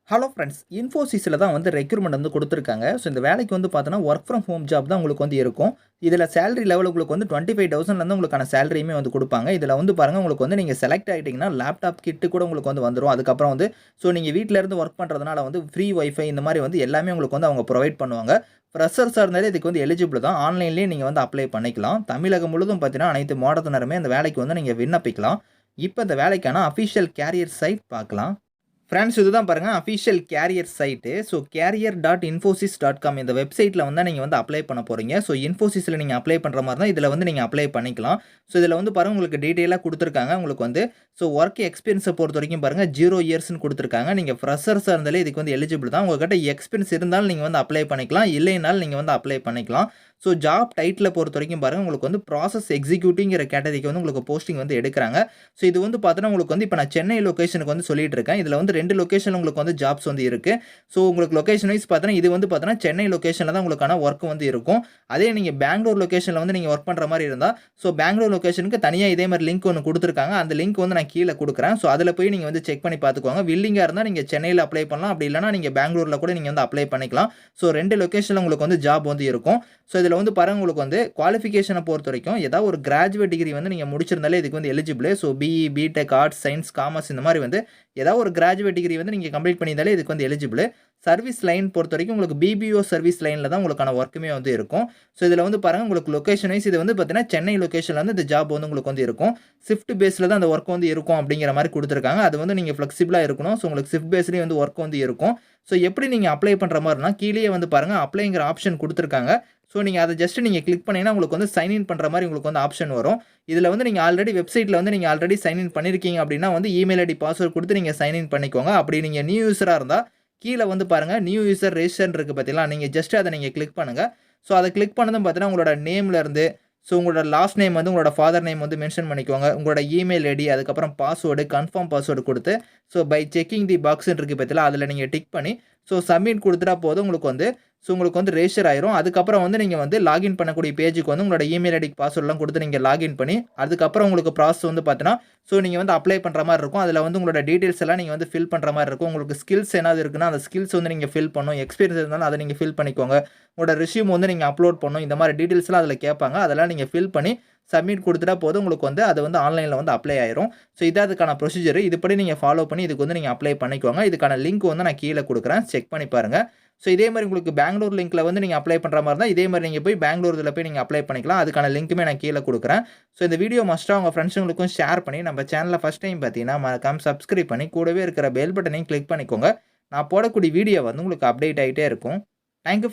Hello friends, இன்ஃபோசிஸில தான் வந்து recruitment வந்து குடுத்துருக்காங்க. ஸோ இந்த வேலைக்கு வந்து பார்த்தோன்னா, வொர்க் ஃப்ரம் ஹோம் ஜாப் தான் உங்களுக்கு வந்து இருக்கும். இதில சேலரி லெவல் உங்களுக்கு வந்து 25,000லேருந்து உங்களுக்கான சேலரியுமே வந்து குடுப்பாங்க. இதில வந்து பாருங்க, உங்களுக்கு வந்து நீங்க செலக்ட் ஆயிட்டீங்கன்னா, லேப்டாப் கிட் கூட உங்களுக்கு வந்து வந்துரும். அதுக்கப்புறம் வந்து நீங்க வீட்ல இருந்து வொர்க் பண்றதுனால வந்து ஃப்ரீ வைஃபை இந்த மாரி வந்து எல்லாமே உங்களுக்கு வந்து அவங்க புரொவைட் பண்ணுவாங்க. ஃப்ரெஷர்ஸா இருந்தாலே இதுக்கு வந்து எலிஜிபிள் தான். ஆன்லைன்லேயே நீங்க வந்து அப்ளை பண்ணிக்கலாம். தமிழகம் முழுதும் பார்த்தீங்கன்னா, அனைத்து மாவட்டத்தினருமே இந்த வேலைக்கு வந்து நீங்க விண்ணப்பிக்கலாம். இப்ப இந்த வேலைக்கான அஃபிஷியல் கேரியர் சைட் பார்க்கலாம். ஃப்ரெண்ட்ஸ், இதுதான் பாருங்க official carrier site. So carrier.infosys.com இந்த வெப்சைட்ல வந்து நீங்க வந்து அப்ளை பண்ண போறீங்க. ஸோ இன்ஃபோசிஸ்ல நீங்க அப்ளை பண்ற மாரி தான் இதுல வந்து நீங்க அப்ளை பண்ணிக்கலாம். ஸோ இதுல வந்து பாருங்க உங்களுக்கு டீட்டெயிலா குடுத்துருக்காங்க. உங்களுக்கு வந்து வொர்க் எக்ஸ்பீரியன்ஸ பொறுத்தவரைக்கும் பாருங்க 0 இயர்ஸ்ன்னு குடுத்துருக்காங்க. நீங்க ஃப்ரெஷர்ஸா இருந்தாலே இதுக்கு வந்து எலிஜிபிள் தான். உங்ககிட்ட எக்ஸ்பீரியன்ஸ் இருந்தாலும் நீங்க வந்து அப்ளை பண்ணிக்கலாம். இல்லைனாலும் நீங்க வந்து அப்ளை பண்ணிக்கலாம். ஜாப் டைட்டில பொறுத்தவரைக்கும் பாருங்க உங்களுக்கு வந்து ப்ராசஸ் எக்ஸிக்யூட்டிவ்ங்கிற கேட்டகரிக்கு வந்து உங்களுக்கு போஸ்டிங் வந்து எடுக்குறாங்க. இது வந்து பார்த்தோன்னா, உங்களுக்கு வந்து இப்ப நான் சென்னை லொகேஷனுக்கு வந்து சொல்லிட்டு இருக்கேன். இதுல வந்து 2 லொகேஷன்ல உங்களுக்கு வந்து ஜாப்ஸ் வந்து இருக்கு. உங்களுக்கு லொகேஷன் வைஸ் பார்த்தோன்னா, இது வந்து பார்த்தோன்னா, சென்னை லொகேஷன்ல தான் உங்களுக்கான வொர்க் வந்து இருக்கும். அதே நீங்க பெங்களூர் லொகேஷன்ல வந்து நீங்க வொர்க் பண்ற மாரி இருந்தா, பெங்களூர் லொகேஷனுக்கு தனியா இதே மாரி லிங்க் ஒண்ணு குடுத்துருக்காங்க. அந்த லிங்க் வந்து நான் கீழ குடுக்குறேன். அதுல போய் நீங்க வந்து செக் பண்ணி பார்த்துக்கோங்க. வில்லிங்கா இருந்தா நீங்க சென்னையில அப்ளை பண்ணலாம். அப்படி இல்லன்னா நீங்க பெங்களூர்ல கூட நீங்க வந்து அப்ளை பண்ணிக்கலாம். 2 லொகேஷன்ல உங்களுக்கு வந்து ஜாப் வந்து இருக்கும். இதுல வந்து பாருங்க உங்களுக்கு வந்து குவாலிஃபிகேஷன பொறுத்தவரைக்கும் ஏதாவது ஒரு கிராஜுவேட் டிகிரி வந்து நீங்க முடிச்சிருந்தாலே இதுக்கு வந்து eligible. BE, BTech, arts, science, commerce இந்த மாரி வந்து ஏதாவது ஒரு கிராஜுவேட் டிகிரி வந்து நீங்க கம்ப்ளீட் பண்ணியிருந்தாலே இதுக்கு வந்து எலிஜிபிள். சர்வீஸ் லைன் பொறுத்தவரைக்கும் உங்களுக்கு பிபிஓ சர்வீஸ் லைன்ல தான் உங்களுக்கான வொர்க்குமே வந்து இருக்கும். இதுல வந்து பாருங்க உங்களுக்கு லொகேஷன் வைஸ் இது வந்து பார்த்தீங்கன்னா, சென்னை லொகேஷன்ல வந்து இந்த ஜாப் வந்து உங்களுக்கு வந்து இருக்கும். ஷிஃப்ட் பேஸ்ல தான் அந்த வொர்க் வந்து இருக்கும் அப்படிங்கிற மாரி குடுத்துருக்காங்க. அது வந்து நீங்க ஃப்ளெக்சிபிளா இருக்கணும். உங்களுக்கு ஷிஃப்ட் பேஸ்லயே வந்து வொர்க் வந்து இருக்கும். எப்படி நீங்க அப்ளை பண்ற மாரினா, கீழயே வந்து பாருங்க அப்ளைங்கிற ஆப்ஷன் குடுத்துருக்காங்க. நீங்க அத ஜஸ்ட் நீங்க கிளிக் பண்ணீங்கன்னா, உங்களுக்கு வந்து சைன் இன் பண்ற மாரி உங்களுக்கு வந்து ஆப்ஷன் வரும். இதுல வந்து நீங்க ஆல்ரெடி வெப்சைட்ல வந்து நீங்க ஆல்ரெடி சைன் இன் பண்ணியிருக்கீங்க அப்படின்னா வந்து இமெயில் ஐடி, பாஸ்வேர்ட் குடுத்து நீங்க சைன் இன் பண்ணிக்கோங்க. அப்படி நீங்க நியூ யூசரா இருந்தா, கீழ வந்து பாருங்க நியூ யூசர் ரெஜிஸ்டர்ன்னு இருக்கு பார்த்தீங்களா? நீங்க ஜஸ்ட் அத நீங்க கிளிக் பண்ணுங்க. அத கிளிக் பண்ணதும் பார்த்தீங்கன்னா, உங்களோட நேம்ல இருந்து உங்களோட லாஸ்ட் நேம் வந்து உங்களோட ஃபாதர் நேம் வந்து மென்ஷன் பண்ணிக்கோங்க. உங்களோட இமெயில் ஐடி, அதுக்கப்புறம் பாஸ்வேர்டு, கன்ஃபர்ம் பாஸ்வேர்டு குடுத்து, பை செக்கிங் தி பாக்ஸ்ன்னு இருக்கு பார்த்தீங்களா? அதுல நீங்க டிக் பண்ணி, சப்மிட் குடுத்துட்டா போதும். உங்களுக்கு வந்து ரெஜிஸ்டர் ஆயிரும். அதுக்கப்புறம் வந்து நீங்க வந்து லாகின் பண்ணக்கூடிய பேஜ்க்கு வந்து உங்களோட இமெயில் ஐடிக்கு பாஸ்வேர்ட்லாம் குடுத்து நீங்க லாகின் பண்ணி, அதுக்கப்புறம் உங்களுக்கு ப்ராசஸ் வந்து பார்த்தீங்கன்னா, நீங்க வந்து அப்ளை பண்ற மாரி இருக்கும். அதுல வந்து உங்களோட டீட்டெயில்ஸ் எல்லாம் நீங்க வந்து ஃபில் பண்ற மாரி இருக்கும். உங்களுக்கு ஸ்கில்ஸ் ஏதாவது இருக்குன்னா, அந்த ஸ்கில்ஸ் வந்து நீங்க ஃபில் பண்ணணும். எக்ஸ்பீரியன்ஸ் இருந்தாலும் அத நீங்க ஃபில் பண்ணிக்கோங்க. உங்களோட ரெஸ்யூம் வந்து நீங்க அப்லோட் பண்ணணும். இந்த மாரி டீட்டெயில்ஸ்லாம் அதுல கேட்பாங்க. அதெல்லாம் நீங்க ஃபில் பண்ணி சப்மிட் குடுத்துட்டா போதும். உங்களுக்கு வந்து அது வந்து ஆன்லைன்ல வந்து அப்ளை ஆயிரும். இதான் அதுக்கான ப்ரொசீஜர். இதுபடி நீங்க ஃபாலோ பண்ணி இதுக்கு வந்து நீங்க அப்ளை பண்ணிக்கோங்க. இதுக்கான லிங்க் வந்து நான் கீழ குடுக்குறேன். செக் பண்ணி பாருங்க. இதே மாரி உங்களுக்கு பெங்களூர் லிங்க்ல வந்து நீங்க அப்ளை பண்ற மாரி இருந்தா, இதே மாரி நீங்க போய் பெங்களூர் இதுல போய் நீங்க அப்ளை பண்ணிக்கலாம். அதுக்கான லிங்க்குமே நான் கீழ குடுக்குறேன். இந்த வீடியோ மஸ்ட்டா உங்க ஃபிரெண்ட்ஸ்களுக்கும் ஷேர் பண்ணி, நம்ம சேனல ஃபர்ஸ்ட் டைம் பார்த்தீங்கன்னா, மறக்காம சப்ஸ்கிரைப் பண்ணி கூடவே இருக்கிற பெல் பட்டனையும் கிளிக் பண்ணிக்கோங்க. நான் போடக்கூடிய வீடியோ வந்து உங்களுக்கு அப்டேட் ஆயிட்டே இருக்கும். Thank you.